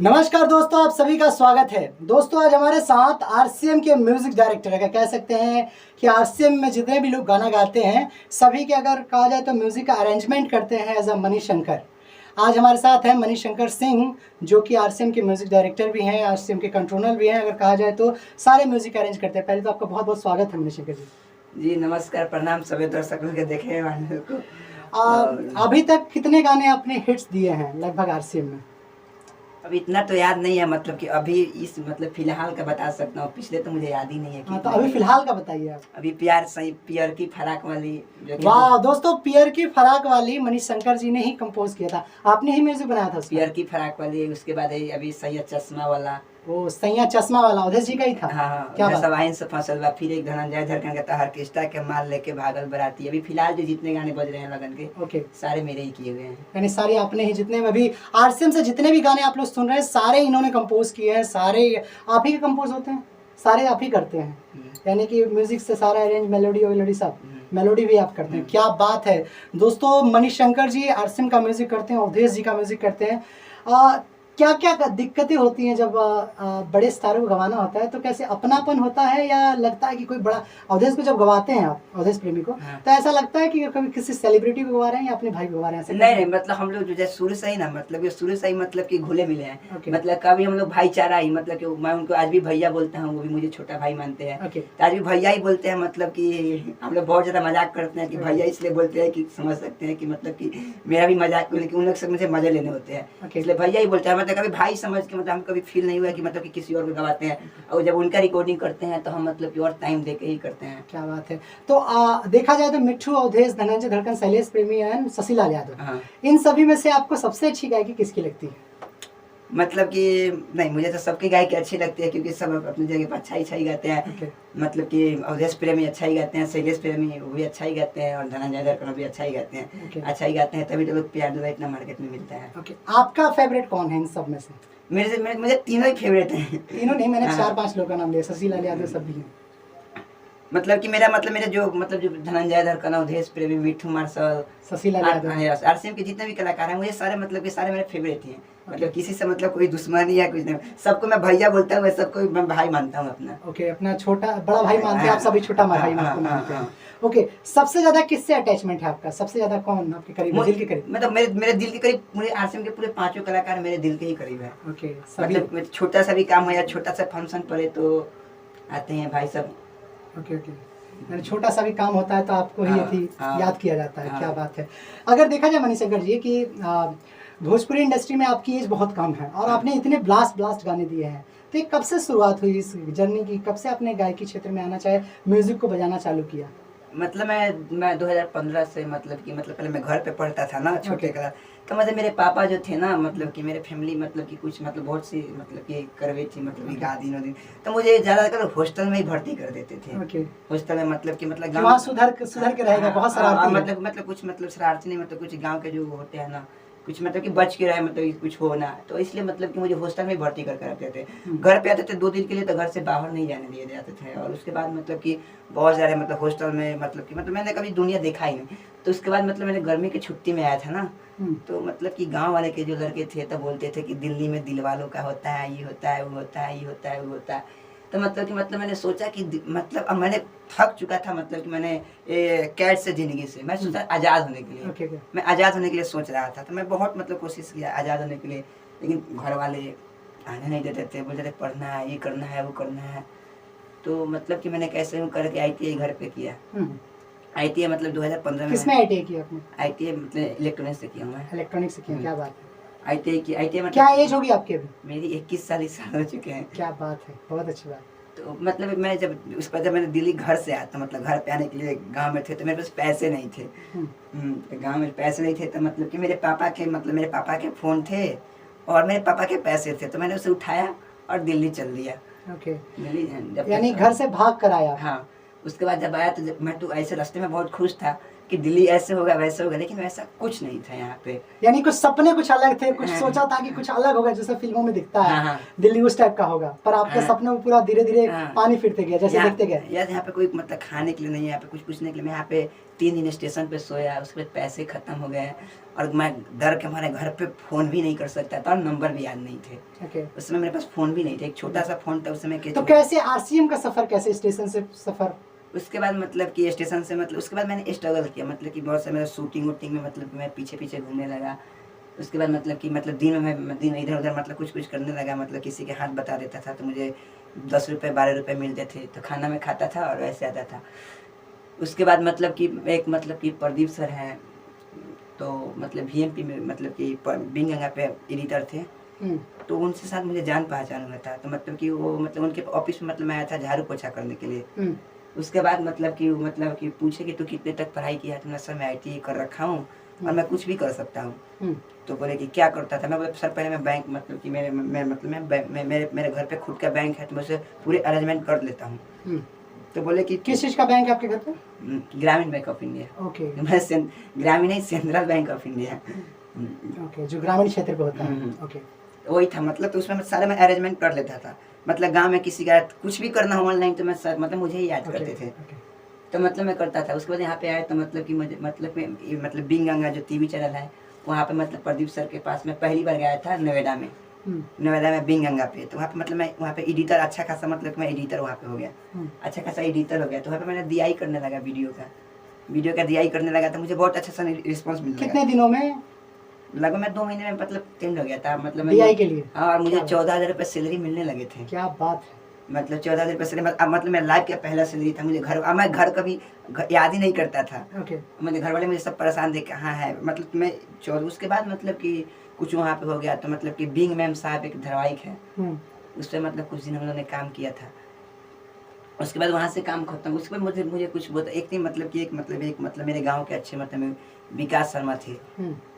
नमस्कार दोस्तों, आप सभी का स्वागत है। दोस्तों आज हमारे साथ आरसीएम के म्यूजिक डायरेक्टर है, कह सकते हैं कि आरसीएम में जितने भी लोग गाना गाते हैं सभी के अगर कहा जाए तो म्यूजिक का अरेंजमेंट करते हैं एज अ मनीशंकर। आज हमारे साथ है मनीशंकर सिंह, जो कि आरसीएम के म्यूजिक डायरेक्टर भी हैं, आरसीएम के कंट्रोलर भी हैं। अगर कहा जाए तो सारे म्यूजिक अरेंज करते हैं। पहले तो आपका बहुत बहुत स्वागत है मनीशंकर जी। जी नमस्कार, प्रणाम सभी दर्शकों के देखे वाले को। अभी तक कितने गाने आपने हिट्स दिए हैं लगभग आरसीएम में? अभी इतना तो याद नहीं है, मतलब कि अभी इस मतलब फिलहाल का बता सकता हूँ, पिछले तो मुझे याद ही नहीं है कि तो अभी फिलहाल का बताइए आप। अभी प्यार सही पियर की फराक वाली। वाह दोस्तों, पियर की फराक वाली मनीशंकर जी ने ही कंपोज किया था, आपने ही म्यूजिक बनाया था उसका? पियर की फराक वाली, उसके बाद अभी सैयद चश्मा वाला। वो सैया चश्मा वाला उधर जी का ही था। हाँ, क्या बात? सब आइन से फसल बा, फिर एक धनंजय धड़कन का था, ऑर्केस्ट्रा के माल लेके भागल बराती। अभी फिलहाल जो जितने गाने बज रहे हैं लगन के, ओके, सारे मेरे ही किए हुए हैं। यानी सारे आपने ही, जितने में भी आरसीएम से जितने भी गाने आप लोग सुन रहे हैं सारे इन्होंने कंपोज किए हैं। सारे आप ही के कंपोज होते हैं, सारे आप ही करते हैं, यानी कि म्यूजिक से सारा अरेंज, मेलोडी वेलोडी सब, मेलोडी भी आप करते हैं। क्या बात है दोस्तों, मनीशंकर जी आरसीएम का म्यूजिक करते हैं, अवधेश जी का म्यूजिक करते हैं। क्या क्या दिक्कतें होती हैं जब बड़े सितारों को गवाना होता है? तो कैसे अपनापन होता है या लगता है कि कोई बड़ा, अवधेश को जब गवाते हैं आप, अवधेश प्रेमी को, तो ऐसा लगता है कि कभी किसी सेलिब्रिटी को गवा रहे हैं या अपने भाई को गवा रहे हैं? नहीं, मतलब हम लोग जो जैसे शुरू से ही ना, मतलब ये शुरू से ही मतलब कि घुले मिले हैं। मतलब कभी हम लोग भाईचारा ही, मतलब कि मैं उनको आज भी भैया बोलता हूँ, वो भी मुझे छोटा भाई मानते हैं, तो आज भी भैया ही बोलते हैं। मतलब कि हम लोग बहुत ज्यादा मजाक करते हैं कि भैया, इसलिए बोलते हैं कि समझ सकते हैं कि मतलब कि मेरा भी मजाक, लेकिन उन लोग से मुझे मजे लेने होते हैं, इसलिए भैया ही बोलते हैं। मतलब कभी भाई समझ के, मतलब हम कभी फील नहीं हुआ कि मतलब कि किसी और को गवाते हैं, और जब उनका रिकॉर्डिंग करते हैं तो हम मतलब कि और टाइम देके ही करते हैं। क्या बात है। तो देखा जाए तो मिट्ठू, अवधेश, धनंजय धड़कन, शैलेश प्रेमी एंड शशिलाल यादव, इन सभी में से आपको सबसे अच्छी गायकी किसकी लगती है? मतलब कि नहीं, मुझे तो सबकी गायकी अच्छी लगती है, क्योंकि सब अपनी जगह पर अच्छा ही गाते हैं। मतलब कि अवधेश प्रेमी अच्छा ही गाते हैं, शैलेश प्रेमी वो भी अच्छा ही गाते हैं, और धनंजय धड़कन भी अच्छा ही गाते हैं। अच्छा ही गाते हैं, तभी तो लोग प्यार दुआ इतना मार्केट में मिलता है। आपका फेवरेट कौन है इन सब में से? मुझे तीनों ही फेवरेट हैं। तीनों नहीं, मैंने 4-5 लोगों का नाम लिया, शशिलाल यादव सब भी हैं। मतलब कि मेरे जो धनंजय धड़कन, अवधेश प्रेमी, मिट्ठू मार्शल, शशिलाल यादव, आरसीएम के जितने भी कलाकार हैं, मुझे सारे मतलब कि सारे मेरे फेवरेट हैं। मतलब किसी से मतलब कोई दुश्मनी या कुछ नहीं, सबको मैं भैया बोलता हूँ, सबको मैं भाई मानता हूँ अपना। ओके, अपना छोटा बड़ा भाई मानते हैं आप, सभी छोटा भाई मानते हैं। ओके, सबसे ज्यादा किससे अटैचमेंट है आपका? सबसे ज्यादा कौन आपके करीब, दिल के करीब? मतलब मेरे दिल के करीब, मुझे आरसीएम के पूरे 5 कलाकार मेरे दिल के ही करीब है। ओके, मतलब छोटा सा भी काम हो या छोटा सा फंक्शन पड़े तो आते हैं भाई सब। ओके, यानी छोटा सा भी काम होता है तो आपको ही याद किया जाता है। क्या बात है। अगर देखा जाए मनीशंकर जी कि भोजपुरी इंडस्ट्री में आपकी एज बहुत कम है और आपने इतने ब्लास्ट गाने दिए हैं, तो कब से शुरुआत हुई इस जर्नी की? कब से आपने गायकी क्षेत्र में आना चाहे, म्यूजिक को बजाना चालू किया? मतलब मैं 2015 से, मतलब पहले मैं घर पे पढ़ता था ना, छोटे क्लास, तो मतलब मेरे पापा जो थे ना, मतलब कि मेरे फैमिली मतलब कि कुछ मतलब बहुत सी मतलब कि करवे थी, मतलब कि दिन, तो मुझे ज्यादातर हॉस्टल में ही भर्ती कर देते थे। हॉस्टल में मतलब कि मतलब गाँव सुधर के रहेगा, बहुत शरारती मतलब कुछ मतलब शरारती नहीं, मतलब कुछ गाँव के जो होते हैं ना, कुछ मतलब कि बच के रहे, मतलब कुछ हो ना, तो इसलिए मतलब कि मुझे हॉस्टल में भर्ती करके रखते थे। घर पे आते थे 2 दिन के लिए, तो घर से बाहर नहीं जाने दिए जाते थे। और उसके बाद मतलब कि बहुत सारे मतलब हॉस्टल में मतलब कि मैंने कभी दुनिया देखा ही नहीं। तो उसके बाद मतलब मैंने गर्मी की छुट्टी में आया था ना, तो मतलब कि गांव वाले के जो लड़के थे तो बोलते थे कि दिल्ली में दिल वालों का होता है, ये होता है, वो होता है, ये होता है, वो होता है। तो मतलब मैंने सोचा कि मतलब अब मैंने थक चुका था, मतलब कि मैंने कैद से जिंदगी से मैं सोचा आज़ाद होने के लिए, मैं आज़ाद होने के लिए सोच रहा था। तो मैं बहुत मतलब कोशिश किया आज़ाद होने के लिए, लेकिन घर वाले आने नहीं देते थे, बोलते थे पढ़ना है, ये करना है, वो करना है। तो मतलब कि मैंने कैसे करके ITI घर पे किया। ITI मतलब 2015 में। किसमें ITI किया आपने? ITI मतलब इलेक्ट्रॉनिक्स से किया मैं। इलेक्ट्रॉनिक्स से किया, क्या बात है। ITI मतलब क्या एज होगी आपकी अभी? मेरी 21 साल हो चुके हैं। क्या बात है, बहुत अच्छी बात। तो मतलब मैं जब मैंने दिल्ली घर से आया, तो मतलब घर पे आने के लिए गांव में थे, तो मेरे पास पैसे नहीं थे। तो गांव में पैसे नहीं थे, तो मतलब कि मेरे पापा के फ़ोन थे और मेरे पापा के पैसे थे, तो मैंने उसे उठाया और दिल्ली चल दिया। यानी घर से भाग कर आया? हाँ। उसके बाद जब आया तो मैं तो ऐसे रास्ते में बहुत खुश था कि दिल्ली ऐसे होगा वैसे होगा, लेकिन वैसा कुछ नहीं था यहाँ पे। यानी कुछ सपने कुछ अलग थे, कुछ हाँ। सोचा था कि कुछ अलग होगा जैसे फिल्मों में दिखता है, हाँ, हाँ। दिल्ली उस टाइप का होगा, पर आपके हाँ। सपने में पूरा धीरे धीरे हाँ। पानी फिरते गया जैसे यहाँ देखते गए। यार यहाँ पे कोई मतलब खाने के लिए नहीं है, यहाँ पे कुछ कुछ नहीं के लिए। मैं यहाँ पे 3 दिन स्टेशन पे सोया, उसके बाद पैसे खत्म हो गए और मैं डर के हमारे घर पे फ़ोन भी नहीं कर सकता था और नंबर भी याद नहीं थे। ओके, उस समय मेरे पास फ़ोन भी नहीं था, एक छोटा सा फ़ोन था उस समय के। तो कैसे आरसीएम का सफर, कैसे स्टेशन से सफर? उसके बाद मतलब कि स्टेशन से मतलब उसके बाद मैंने स्ट्रगल किया, मतलब कि बहुत से मेरा शूटिंग वूटिंग में मतलब मैं पीछे पीछे घूमने लगा। उसके बाद मतलब कि मतलब दिन में मैं दिन इधर उधर मतलब कुछ कुछ करने लगा, मतलब किसी के हाथ बता देता था तो मुझे 10 रुपये 12 रुपये मिलते थे, तो खाना में खाता था और वैसे आता था। उसके बाद मतलब कि एक मतलब कि प्रदीप सर हैं, तो मतलब VMP में मतलब कि बिंग गंगा पे एडिटर थे, तो उनसे साथ मुझे जान पहचान हुआ था। तो मतलब कि वो मतलब उनके ऑफिस में मतलब मैं आया था झाड़ू पोछा करने के लिए। उसके बाद मतलब कि पूछे कि तू कितने तक पढ़ाई किया? तो मैं सर मैं ITI कर रखा हूँ और मैं कुछ भी कर सकता हूँ। तो बोले कि क्या करता था? मैं बोले सर पहले मैं बैंक मतलब कि मेरे घर पे खुद का बैंक है, तो मैं उसे पूरे अरेंजमेंट कर लेता हूँ। तो बोले कि किस चीज का बैंक है आपके घर पे? ग्रामीण बैंक ऑफ इंडिया। ओके, मैं ग्रामीण नहीं, central bank of India. Okay, जो ग्रामीण क्षेत्र पे होता है। हम्म। ओके, वही था, मतलब तो उसमें सारे मैं अरेंजमेंट कर लेता था। मतलब गांव में किसी का कुछ भी करना हो ऑनलाइन तो मैं मतलब मुझे ही याद करते थे, तो मतलब मैं करता था। उसके बाद यहाँ पे आया तो मतलब कि मुझे मतलब बिंग गंगा जो TV चैनल है, वहाँ पे मतलब प्रदीप सर के पास मैं पहली बार गया था नोएडा में। नोएडा में बिंग गंगा पे, तो वहाँ पे मतलब मैं वहाँ पे एडिटर अच्छा खासा मतलब मैं एडिटर वहाँ पे हो गया, अच्छा खासा एडिटर हो गया। तो वहाँ पे मैंने DI करने लगा, वीडियो का DI करने लगा, तो मुझे बहुत अच्छा सा रिस्पॉन्स मिल कितने दिनों में? लगभग मैं 2 महीने में मतलब ट्रेंड हो गया था, मतलब DI के लिए? हाँ, और मुझे 14,000 रुपये सैलरी मिलने लगे थे। क्या बात है। मतलब 14,000 रुपये सैलरी, मतलब मैं लाइफ का पहला सैलरी था मुझे। मैं घर कभी याद ही नहीं करता था। ओके, मेरे घर वाले मुझे सब परेशान देख हाँ है, मतलब मैं 14। उसके बाद मतलब कि कुछ वहाँ पे हो गया, तो मतलब कि बिंग मैम साहब एक धारावाहिक है, उस पर मतलब कुछ दिन हम लोगों ने काम किया था। उसके बाद वहाँ से काम खत्म। उसके बाद मुझे कुछ बहुत एक दिन मतलब कि एक मेरे गाँव के अच्छे मतलब विकास शर्मा थे,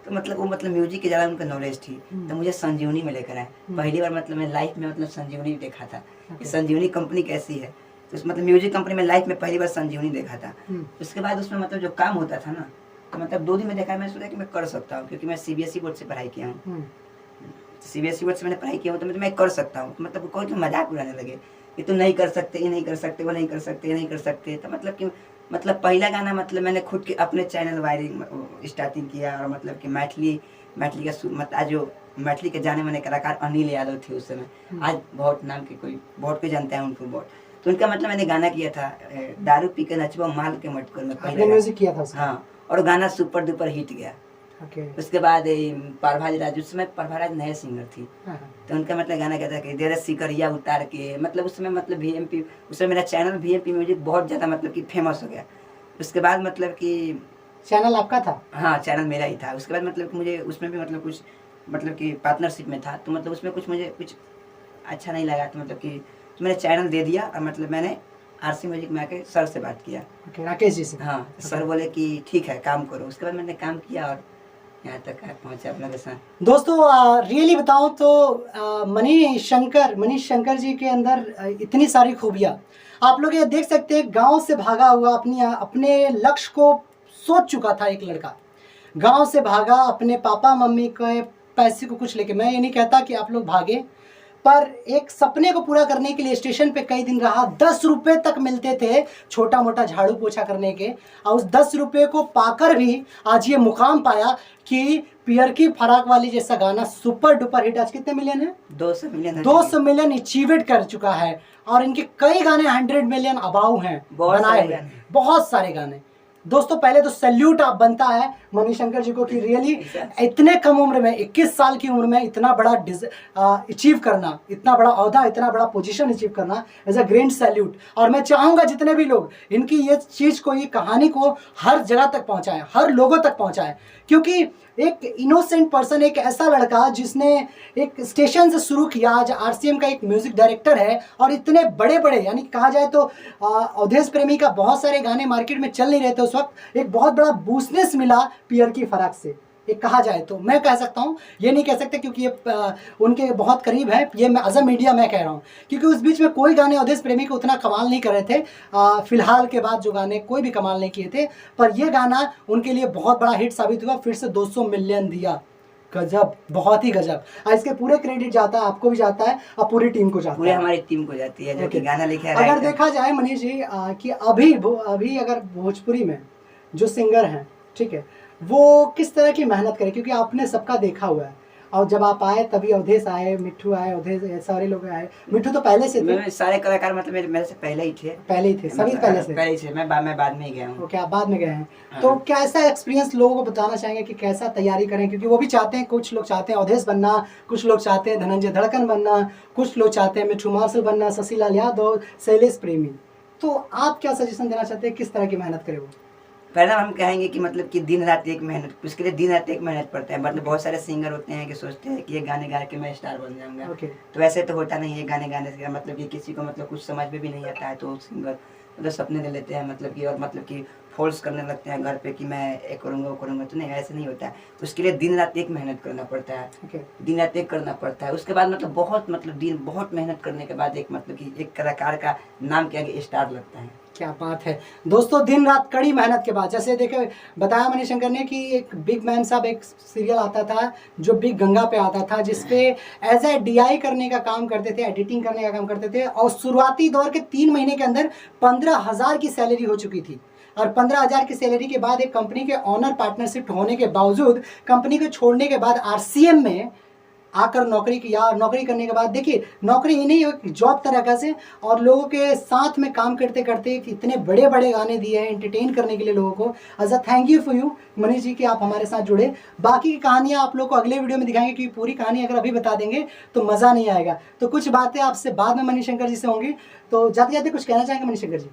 तो मतलब वो मतलब म्यूजिक की ज़्यादा उनका नॉलेज थी, तो मुझे संजीवनी में लेकर आए। पहली बार मतलब मैं लाइफ में मतलब संजीवनी देखा था कि संजीवनी कंपनी कैसी है। तो मतलब म्यूजिक कंपनी में लाइफ में पहली बार संजीवनी देखा था। उसके बाद उसमें मतलब जो काम होता था ना, तो मतलब 2 दिन में देखा, मैं सोचा कि मैं कर सकता हूँ, क्योंकि मैं CBSE बोर्ड से पढ़ाई किया हूँ। CBSE बोर्ड से मैंने पढ़ाई किया हूँ, तो मैं कर सकता हूँ। तो मतलब कोई तो मजाक उड़ाने लगे कि तुम नहीं कर सकते, ये नहीं कर सकते, वो नहीं कर सकते, ये नहीं कर सकते। तो मतलब कि पहला गाना मतलब मैंने खुद के अपने चैनल वायरिंग स्टार्टिंग किया, और मतलब कि मैथिली का आज जो मैथिली के जाने माने कलाकार अनिल यादव थे उस समय, आज बहुत नाम के बहुत कोई जानता है उनको बहुत। तो उनका मतलब मैंने गाना किया था दारू पी के नचबो माल के मटकोर में, पहले म्यूजिक किया था उसका? हाँ, और गाना सुपर डुपर हिट गया। उसके बाद प्रभाज राज, उस समय प्रभाज राज नए सिंगर थी, तो उनका मतलब गाना कहता है कि देर सिकरिया उतार के, मतलब उस समय मतलब VMP, उस समय मेरा चैनल VMP म्यूजिक बहुत ज़्यादा मतलब कि फेमस हो गया। उसके बाद मतलब कि चैनल आपका था? हाँ, चैनल मेरा ही था। उसके बाद मतलब कि मुझे उसमें भी मतलब कुछ मतलब कि पार्टनरशिप में था, तो मतलब उसमें मुझे कुछ अच्छा नहीं लगा, तो मतलब कि तो मैंने चैनल दे दिया, और मतलब मैंने RC म्यूजिक में आके सर से बात किया, राकेश जी से। हाँ, सर बोले कि ठीक है काम करो। उसके बाद मैंने काम किया और यहाँ तक पहुँचा अपना के साथ। दोस्तों रियली बताऊं तो मनीष शंकर जी के अंदर इतनी सारी खूबियाँ आप लोग ये देख सकते हैं। गांव से भागा हुआ अपने लक्ष्य को सोच चुका था एक लड़का, गांव से भागा अपने पापा मम्मी के पैसे को कुछ लेके। मैं ये नहीं कहता कि आप लोग भागे, पर एक सपने को पूरा करने के लिए स्टेशन पे कई दिन रहा। 10 रुपए तक मिलते थे छोटा मोटा झाड़ू पोछा करने के, और उस 10 रुपए को पाकर भी आज ये मुकाम पाया कि पियर की फराक वाली जैसा गाना सुपर डुपर हिट। आज कितने मिलियन है? 200 मिलियन अचीवेट कर चुका है, और इनके कई गाने 100 मिलियन अबाउ हैं बनाए हुए, बहुत सारे गाने। दोस्तों पहले तो सैल्यूट आप बनता है मनीष शंकर जी को कि रियली इतने कम उम्र में 21 साल की उम्र में इतना बड़ा अचीव करना, इतना बड़ा औहदा, इतना बड़ा पोजीशन अचीव करना इज अ ग्रेट सैल्यूट। और मैं चाहूँगा जितने भी लोग इनकी ये चीज़ को, ये कहानी को हर जगह तक पहुँचाएं, हर लोगों तक पहुँचाएं, क्योंकि एक इनोसेंट पर्सन, एक ऐसा लड़का जिसने एक स्टेशन से शुरू किया, आज RCM का एक म्यूजिक डायरेक्टर है, और इतने बड़े बड़े यानी कहा जाए तो अवधेश प्रेमी का बहुत सारे गाने मार्केट में चल नहीं रहे थे उस वक्त। एक बहुत बड़ा बूस्टनेस मिला पियर की फराक से, एक कहा जाए तो मैं कह सकता हूँ, ये नहीं कह सकते क्योंकि ये उनके बहुत करीब है, ये मैं एज अ मीडिया मैं कह रहा हूँ, क्योंकि उस बीच में कोई गाने अवधेश प्रेमी को उतना कमाल नहीं कर रहे थे। फिलहाल के बाद जो गाने कोई भी कमाल नहीं किए थे, पर ये गाना उनके लिए बहुत बड़ा हिट साबित हुआ, फिर से 200 मिलियन दिया। गजब, बहुत ही गजब। इसके पूरे क्रेडिट जाता है, आपको भी जाता है और पूरी टीम को जाता पूरे है। हमारी टीम को जाती है जो कि गाना लिखे अगर राइटर। देखा जाए मनीष जी कि अभी अगर भोजपुरी में जो सिंगर हैं, ठीक है, वो किस तरह की मेहनत करें, क्योंकि आपने सबका देखा हुआ है, और जब आप आए तभी अवधेश आए, मिट्ठू आए, अवधेश, सारे लोग आए। मिट्ठू तो पहले से थे, सारे कलाकार मतलब मेरे से पहले ही थे। पहले ही थे, सभी मतलब पहले से। से मैं बाद में ही गया हूँ। ओके, आप बाद में गए हैं। हाँ। तो कैसा एक्सपीरियंस लोगों को बताना चाहेंगे कि कैसा तैयारी करें, क्योंकि वो भी चाहते हैं, कुछ लोग चाहते हैं अवधेश बनना, कुछ लोग चाहते हैं धनंजय धड़कन बनना, कुछ लोग चाहते हैं मिट्ठू मार्शल बनना, शशिलाल यादव, शैलेश प्रेमी। तो आप क्या सजेशन देना चाहते हैं, किस तरह की मेहनत करें वो? पहला हम कहेंगे कि मतलब कि दिन रात एक मेहनत, उसके लिए दिन रात एक मेहनत पड़ता है। मतलब बहुत सारे सिंगर होते हैं कि सोचते हैं कि ये गाने गा के मैं स्टार बन जाऊंगा। ओके। तो ऐसे तो होता नहीं है। गाने गाने से मतलब कि किसी को मतलब कुछ समझ में भी नहीं आता है तो सिंगर मतलब सपने ले लेते हैं, मतलब कि और मतलब कि फोर्स करने लगते हैं घर पे कि मैं ये करूँगा वो करूँगा। तो नहीं, ऐसे नहीं होता है। उसके लिए दिन रात एक मेहनत करना पड़ता है। ओके। दिन रात एक करना पड़ता है। उसके बाद मतलब बहुत मेहनत करने के बाद एक मतलब कि एक कलाकार का नाम के आगे स्टार लगता है। क्या बात है दोस्तों, दिन रात कड़ी मेहनत के बाद, जैसे देखे बताया मणिशंकर ने कि एक बिग मैन साहब एक सीरियल आता था जो बिग गंगा पे आता था, जिसपे एज ए DI करने का काम करते थे, एडिटिंग करने का काम करते थे, और शुरुआती दौर के 3 महीने के अंदर 15,000 की सैलरी हो चुकी थी। और 15,000 की सैलरी के बाद एक कंपनी के ऑनर पार्टनरशिप होने के बावजूद कंपनी को छोड़ने के बाद RCM में आकर नौकरी किया, और नौकरी करने के बाद देखिए, नौकरी ही नहीं, एक जॉब तरह से, और लोगों के साथ में काम करते करते इतने बड़े बड़े गाने दिए हैं एंटरटेन करने के लिए लोगों को। As a thank you for you Manish ji कि आप हमारे साथ जुड़े। बाकी की कहानियाँ आप लोग को अगले वीडियो में दिखाएंगे, क्योंकि पूरी कहानी अगर अभी बता देंगे तो मज़ा नहीं आएगा। तो कुछ बातें आपसे बाद में मणिशंकर जी से होंगी। तो जाते जाते कुछ कहना चाहेंगे मणिशंकर जी?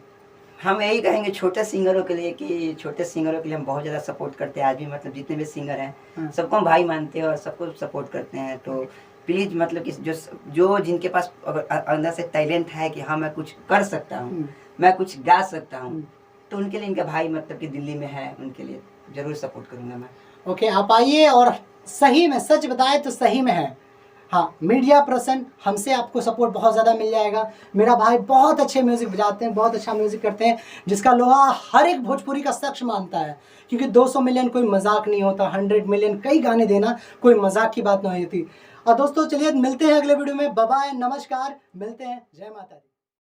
हम यही कहेंगे छोटे सिंगरों के लिए कि छोटे सिंगरों के लिए हम बहुत ज़्यादा सपोर्ट करते हैं। आज भी मतलब जितने भी सिंगर हैं सबको हम भाई मानते हैं और सबको सपोर्ट करते हैं। तो प्लीज़ मतलब कि जो जिनके पास अंदर से टैलेंट है कि हाँ मैं कुछ कर सकता हूँ, मैं कुछ गा सकता हूँ, तो उनके लिए इनका भाई मतलब कि दिल्ली में है, उनके लिए ज़रूर सपोर्ट करूँगा मैं। ओके, आप आइए, और सही में सच बताए तो सही में है। हाँ, मीडिया पर्सन हमसे आपको सपोर्ट बहुत ज़्यादा मिल जाएगा। मेरा भाई बहुत अच्छे म्यूज़िक बजाते हैं, बहुत अच्छा म्यूज़िक करते हैं, जिसका लोहा हर एक भोजपुरी का शख्स मानता है, क्योंकि 200 मिलियन कोई मजाक नहीं होता, 100 मिलियन कई गाने देना कोई मजाक की बात नहीं होती। और दोस्तों चलिए मिलते हैं अगले वीडियो में। बाय बाय, नमस्कार, मिलते हैं, जय माता दी।